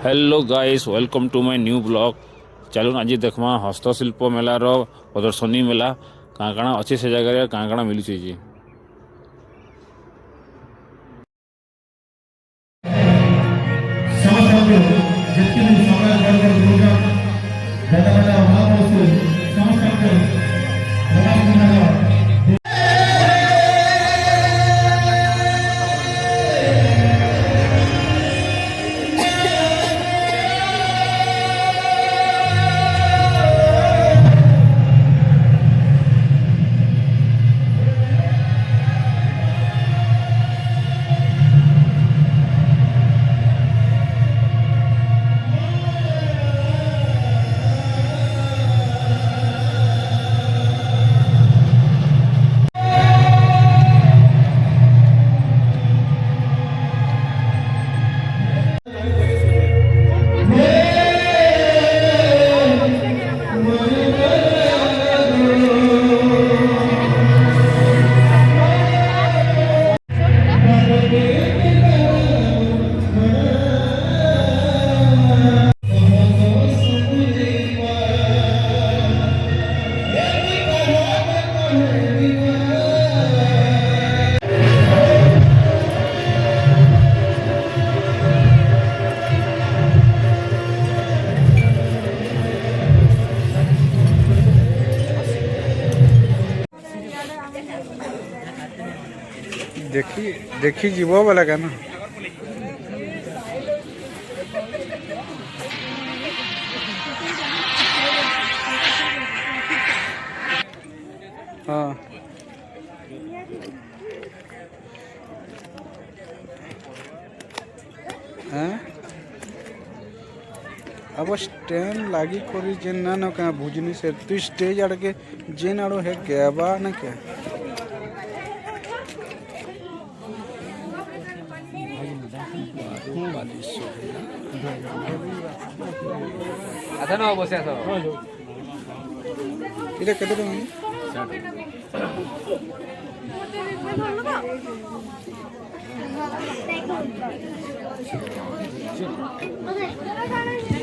Hello guys, welcome to my new blog. चलून आज देखमा हस्तशिल्प मेलार प्रदर्शनी मेला काँ काଣା अच्छे से जगह काँ काଣା मिलुचे जी। देखी देखी जीव बोला क्या ना हाँ अब स्टैंड लागी करी जेन ना ना क्या बुझनी से तू स्टेज आड़ के जेन आड़ो है क्या बा ना क्या अच्छा ना बसे आस इधर किधर है Okay.